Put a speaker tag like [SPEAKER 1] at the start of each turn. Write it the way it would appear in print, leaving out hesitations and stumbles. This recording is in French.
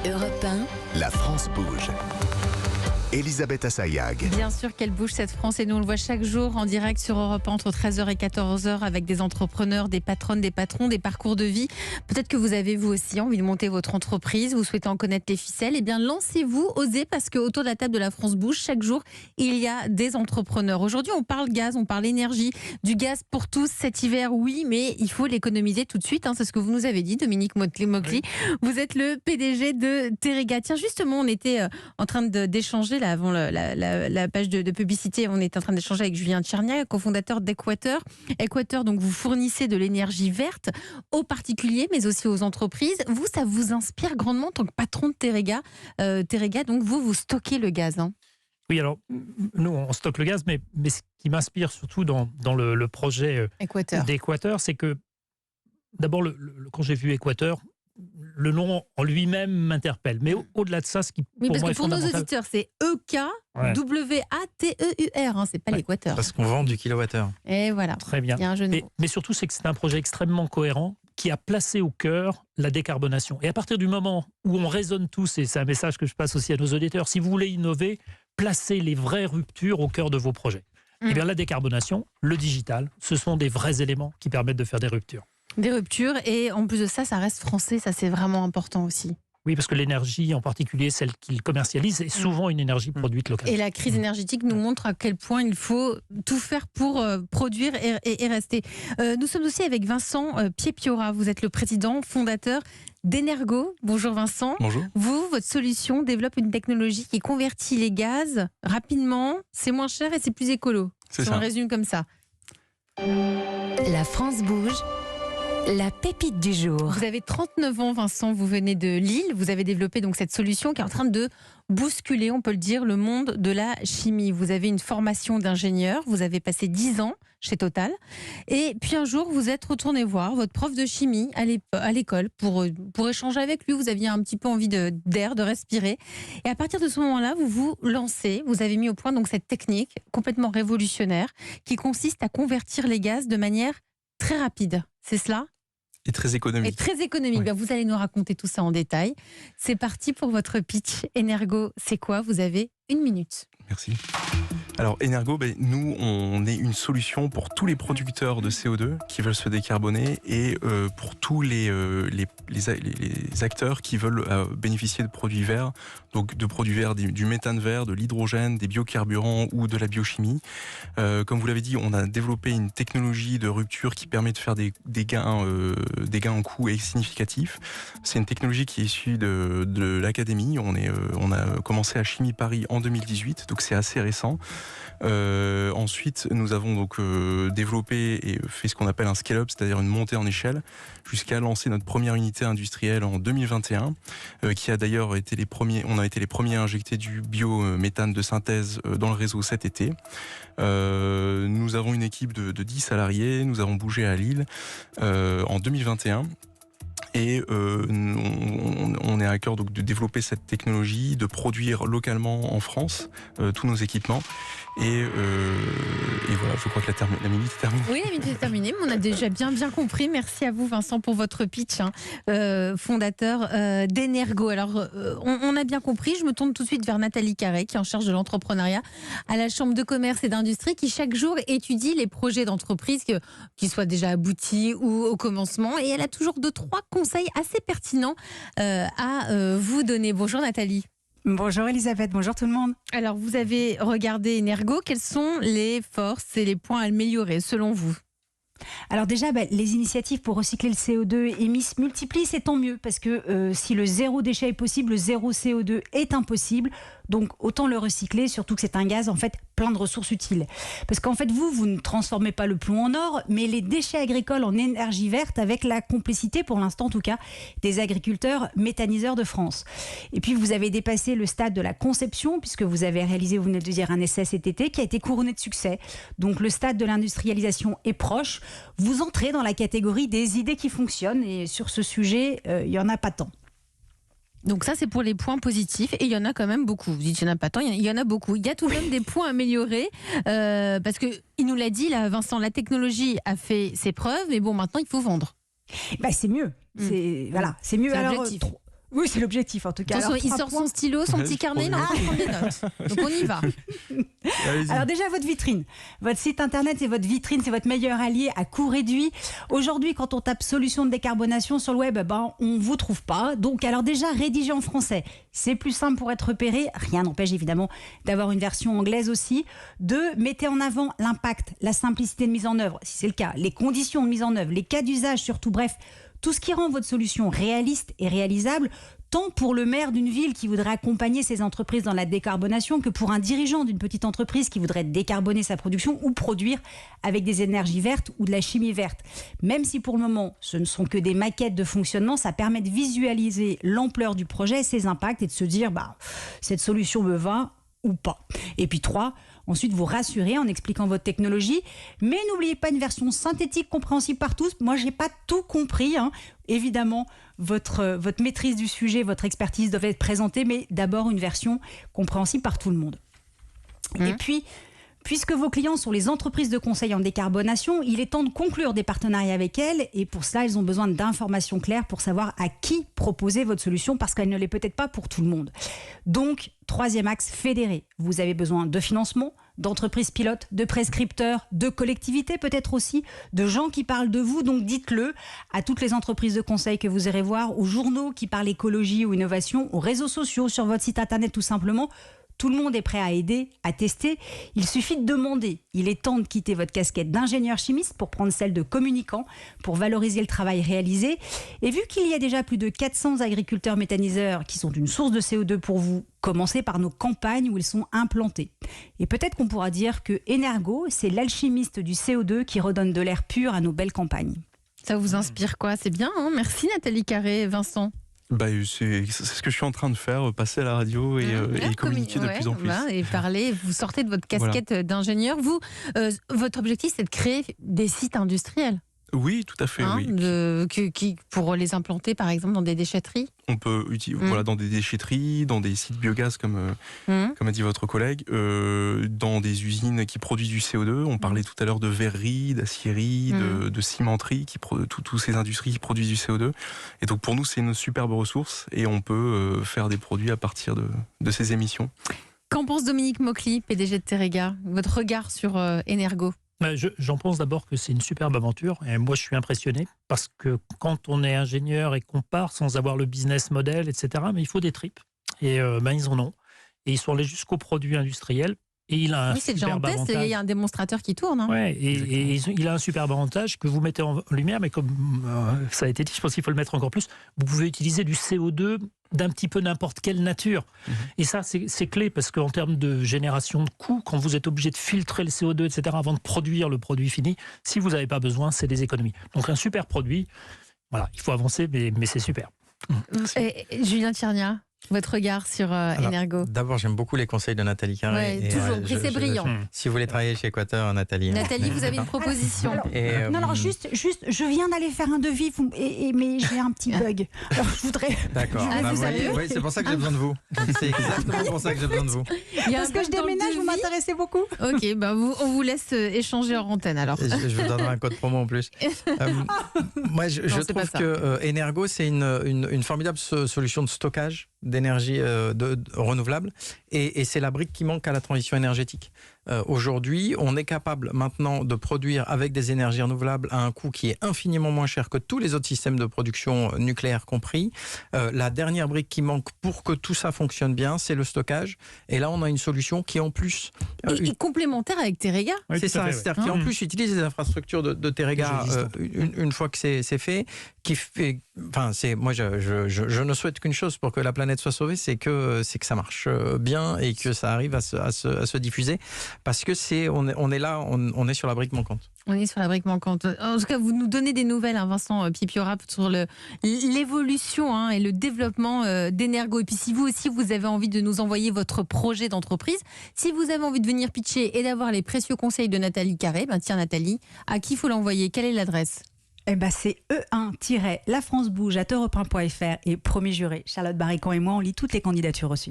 [SPEAKER 1] Europe 1,
[SPEAKER 2] La France bouge. Elisabeth Assayag.
[SPEAKER 3] Bien sûr qu'elle bouge cette France et nous on le voit chaque jour en direct sur Europe 1 entre 13h et 14h avec des entrepreneurs, des patronnes, des patrons, des parcours de vie. Peut-être que vous avez vous aussi envie de monter votre entreprise, vous souhaitez en connaître les ficelles. Eh bien lancez-vous, osez, parce qu'autour de la table de la France bouge, chaque jour il y a des entrepreneurs. Aujourd'hui on parle gaz, on parle énergie, du gaz pour tous cet hiver, oui, mais il faut l'économiser tout de suite. C'est ce que vous nous avez dit, Dominique Mocli. Oui. Vous êtes le PDG de Teréga. Tiens, justement, on était en train d'échanger là, avant la page de publicité, on est en train d'échanger avec Julien Tchernia, cofondateur d'Equateur. Equateur, donc vous fournissez de l'énergie verte aux particuliers, mais aussi aux entreprises. Vous, ça vous inspire grandement en tant que patron de Teréga. Teréga, donc vous stockez le gaz.
[SPEAKER 4] Oui, alors nous, on stocke le gaz, mais ce qui m'inspire surtout dans le projet d'Equateur, c'est que d'abord, quand j'ai vu Equateur, le nom en lui-même m'interpelle. Mais au-delà de ça, ce qui pour moi est
[SPEAKER 3] parce que pour nos auditeurs, c'est EKWATEUR, c'est pas l'Équateur.
[SPEAKER 5] Parce qu'on vend du kilowattheure.
[SPEAKER 3] Et voilà.
[SPEAKER 4] Très bien. Mais surtout, c'est que c'est un projet extrêmement cohérent qui a placé au cœur la décarbonation. Et à partir du moment où on raisonne tous, et c'est un message que je passe aussi à nos auditeurs, si vous voulez innover, placez les vraies ruptures au cœur de vos projets. Eh bien, la décarbonation, le digital, ce sont des vrais éléments qui permettent de faire des ruptures.
[SPEAKER 3] Des ruptures, et en plus de ça, ça reste français, ça c'est vraiment important aussi.
[SPEAKER 4] Oui, parce que l'énergie, en particulier celle qu'ils commercialisent, est souvent une énergie produite localement.
[SPEAKER 3] Et la crise énergétique nous montre à quel point il faut tout faire pour produire et rester. Nous sommes aussi avec Vincent Piepiora. Vous êtes le président fondateur d'Energo. Bonjour Vincent.
[SPEAKER 5] Bonjour.
[SPEAKER 3] Vous, votre solution développe une technologie qui convertit les gaz rapidement, c'est moins cher et c'est plus écolo.
[SPEAKER 5] C'est
[SPEAKER 3] ça. On résume comme ça.
[SPEAKER 1] La France bouge. La pépite du jour.
[SPEAKER 3] Vous avez 39 ans, Vincent, vous venez de Lille. Vous avez développé donc cette solution qui est en train de bousculer, on peut le dire, le monde de la chimie. Vous avez une formation d'ingénieur, vous avez passé 10 ans chez Total. Et puis un jour, vous êtes retourné voir votre prof de chimie à l'école pour échanger avec lui. Vous aviez un petit peu envie d'air, de respirer. Et à partir de ce moment-là, vous vous lancez. Vous avez mis au point donc cette technique complètement révolutionnaire qui consiste à convertir les gaz de manière très rapide. C'est cela ?
[SPEAKER 5] Et très économique.
[SPEAKER 3] Et très économique. Oui. Bien, vous allez nous raconter tout ça en détail. C'est parti pour votre pitch. Energo, c'est quoi ? Vous avez 1 minute.
[SPEAKER 5] Merci. Alors Energo, nous, on est une solution pour tous les producteurs de CO2 qui veulent se décarboner et pour tous les acteurs qui veulent bénéficier de produits verts, donc de produits verts, du méthane vert, de l'hydrogène, des biocarburants ou de la biochimie. Comme vous l'avez dit, on a développé une technologie de rupture qui permet de faire des gains en coût significatifs. C'est une technologie qui est issue de l'académie. On a commencé à Chimie Paris en 2018, donc c'est assez récent. Ensuite, nous avons donc développé et fait ce qu'on appelle un scale-up, c'est-à-dire une montée en échelle, jusqu'à lancer notre première unité industrielle en 2021, qui a d'ailleurs été on a été les premiers à injecter du biométhane de synthèse dans le réseau cet été. Nous avons une équipe de 10 salariés, nous avons bougé à Lille en 2021. Et on est à cœur donc de développer cette technologie, de produire localement en France tous nos équipements. Et voilà, je crois que la minute est terminée.
[SPEAKER 3] Oui, la minute est terminée, mais on a déjà bien compris. Merci à vous, Vincent, pour votre pitch, fondateur d'Energo. Alors, on a bien compris. Je me tourne tout de suite vers Nathalie Carré, qui est en charge de l'entrepreneuriat à la Chambre de commerce et d'industrie, qui chaque jour étudie les projets d'entreprise, qui soient déjà aboutis ou au commencement. Et elle a toujours 2-3 conseils assez pertinents à vous donner. Bonjour Nathalie.
[SPEAKER 6] Bonjour Elisabeth, bonjour tout le monde.
[SPEAKER 3] Alors vous avez regardé Energo, quelles sont les forces et les points à améliorer selon vous ?
[SPEAKER 6] Alors déjà, les initiatives pour recycler le CO2 émis se multiplient, c'est tant mieux, parce que si le zéro déchet est possible, le zéro CO2 est impossible. Donc autant le recycler, surtout que c'est un gaz en fait plein de ressources utiles. Parce qu'en fait vous ne transformez pas le plomb en or, mais les déchets agricoles en énergie verte avec la complicité, pour l'instant en tout cas, des agriculteurs méthaniseurs de France. Et puis vous avez dépassé le stade de la conception, puisque vous avez réalisé, vous venez de dire, un essai cet été qui a été couronné de succès. Donc le stade de l'industrialisation est proche. Vous entrez dans la catégorie des idées qui fonctionnent, et sur ce sujet, il n'y en a pas tant.
[SPEAKER 3] Donc ça, c'est pour les points positifs, et il y en a quand même beaucoup. Vous dites qu'il n'y en a pas tant, il y en a beaucoup. Il y a tout de même des points améliorés, parce qu'il nous l'a dit, là, Vincent, la technologie a fait ses preuves, mais bon, maintenant, il faut vendre.
[SPEAKER 6] C'est mieux. C'est mieux.
[SPEAKER 3] C'est
[SPEAKER 6] alors, Oui, c'est l'objectif en tout cas.
[SPEAKER 3] Attention,
[SPEAKER 6] Alors,
[SPEAKER 3] il
[SPEAKER 6] 3
[SPEAKER 3] sort
[SPEAKER 6] points.
[SPEAKER 3] son stylo, son petit carnet, il est en train de prendre des notes. Donc on y va.
[SPEAKER 5] Allez-y.
[SPEAKER 6] Alors déjà, votre vitrine. Votre site internet, c'est votre vitrine, c'est votre meilleur allié à coût réduit. Aujourd'hui, quand on tape solution de décarbonation sur le web, on ne vous trouve pas. Donc alors déjà, rédigez en français. C'est plus simple pour être repéré. Rien n'empêche évidemment d'avoir une version anglaise aussi. 2, mettez en avant l'impact, la simplicité de mise en œuvre, si c'est le cas, les conditions de mise en œuvre, les cas d'usage surtout, bref, tout ce qui rend votre solution réaliste et réalisable, tant pour le maire d'une ville qui voudrait accompagner ses entreprises dans la décarbonation que pour un dirigeant d'une petite entreprise qui voudrait décarboner sa production ou produire avec des énergies vertes ou de la chimie verte. Même si pour le moment, ce ne sont que des maquettes de fonctionnement, ça permet de visualiser l'ampleur du projet et ses impacts et de se dire, cette solution me va ou pas. Et puis 3, ensuite vous rassurez en expliquant votre technologie, mais n'oubliez pas une version synthétique compréhensible par tous. Moi, j'ai pas tout compris, Évidemment, votre maîtrise du sujet, votre expertise doivent être présentées, mais d'abord une version compréhensible par tout le monde. Et puis, puisque vos clients sont les entreprises de conseil en décarbonation, il est temps de conclure des partenariats avec elles et pour cela, elles ont besoin d'informations claires pour savoir à qui proposer votre solution parce qu'elle ne l'est peut-être pas pour tout le monde. Donc, 3e axe, fédérer. Vous avez besoin de financement, d'entreprises pilotes, de prescripteurs, de collectivités peut-être aussi, de gens qui parlent de vous. Donc dites-le à toutes les entreprises de conseil que vous irez voir, aux journaux qui parlent écologie ou innovation, aux réseaux sociaux, sur votre site internet tout simplement. Tout le monde est prêt à aider, à tester. Il suffit de demander. Il est temps de quitter votre casquette d'ingénieur chimiste pour prendre celle de communicant, pour valoriser le travail réalisé. Et vu qu'il y a déjà plus de 400 agriculteurs méthaniseurs qui sont une source de CO2 pour vous, commencez par nos campagnes où ils sont implantés. Et peut-être qu'on pourra dire que Energo, c'est l'alchimiste du CO2 qui redonne de l'air pur à nos belles campagnes.
[SPEAKER 3] Ça vous inspire quoi? C'est bien, hein? Merci Nathalie Carré, Vincent.
[SPEAKER 5] C'est ce que je suis en train de faire, passer à la radio et communiquer de plus en plus.
[SPEAKER 3] Et parler, vous sortez de votre casquette d'ingénieur. Vous, votre objectif, c'est de créer des sites industriels.
[SPEAKER 5] Oui, tout à fait.
[SPEAKER 3] Pour les implanter, par exemple, dans des déchetteries.
[SPEAKER 5] On peut utiliser dans des déchetteries, dans des sites biogaz, comme a dit votre collègue, dans des usines qui produisent du CO2. On parlait tout à l'heure de verrerie, d'acierie, de cimenterie, toutes ces industries qui produisent du CO2. Et donc pour nous, c'est une superbe ressource et on peut faire des produits à partir de ces émissions.
[SPEAKER 3] Qu'en pense Dominique Maucly, PDG de Teréga? Votre regard sur Energo?
[SPEAKER 4] J'en pense d'abord que c'est une superbe aventure et moi je suis impressionné parce que quand on est ingénieur et qu'on part sans avoir le business model, etc., mais il faut des tripes et ils en ont et ils sont allés jusqu'au produt industriel et il a un
[SPEAKER 3] c'est déjà en test, il y a un démonstrateur qui tourne.
[SPEAKER 4] Ouais, et il a un superbe avantage que vous mettez en lumière, mais comme ça a été dit, je pense qu'il faut le mettre encore plus, vous pouvez utiliser du CO2 d'un petit peu n'importe quelle nature. Et ça, c'est clé, parce qu'en termes de génération de coûts, quand vous êtes obligé de filtrer le CO2, etc., avant de produire le produit fini, si vous n'avez pas besoin, c'est des économies. Donc un super produit, voilà, il faut avancer, mais c'est super.
[SPEAKER 3] Julien Tchernia, votre regard sur Energo?
[SPEAKER 7] D'abord, j'aime beaucoup les conseils de Nathalie Carré.
[SPEAKER 3] Toujours, c'est brillant.
[SPEAKER 7] Si vous voulez travailler chez Équateur, Nathalie.
[SPEAKER 3] Nathalie, vous avez une proposition.
[SPEAKER 6] Alors, juste, je viens d'aller faire un devis, mais j'ai un petit bug. Alors, je voudrais.
[SPEAKER 7] D'accord. Oui, c'est pour ça que j'ai besoin de vous. C'est exactement pour ça que j'ai besoin de vous.
[SPEAKER 6] Parce que je déménage, vous m'intéressez beaucoup.
[SPEAKER 3] Ok, on vous laisse échanger en antenne alors.
[SPEAKER 7] Je vous donnerai un code promo en plus. Moi, je trouve que Energo, c'est une formidable solution de stockage d'énergie renouvelable et c'est la brique qui manque à la transition énergétique. Aujourd'hui, on est capable maintenant de produire avec des énergies renouvelables à un coût qui est infiniment moins cher que tous les autres systèmes de production nucléaire compris. La dernière brique qui manque pour que tout ça fonctionne bien, c'est le stockage. Et là, on a une solution qui en plus...
[SPEAKER 3] et complémentaire avec Teréga.
[SPEAKER 7] C'est ça, c'est-à-dire qui en plus utilise les infrastructures de Teréga une fois que c'est fait. Moi, je ne souhaite qu'une chose pour que la planète soit sauvée, c'est que ça marche bien et que ça arrive à se diffuser. Parce que on est là, on est sur la brique manquante.
[SPEAKER 3] On est sur la brique manquante. En tout cas, vous nous donnez des nouvelles, Vincent Pipiora, sur l'évolution et le développement d'Energo. Et puis si vous aussi, vous avez envie de nous envoyer votre projet d'entreprise, si vous avez envie de venir pitcher et d'avoir les précieux conseils de Nathalie Carré, tiens Nathalie, à qui il faut l'envoyer? Quelle est l'adresse?
[SPEAKER 6] C'est E1-lafrancebouge@europe1.fr et promis juré, Charlotte Barrican et moi, on lit toutes les candidatures reçues.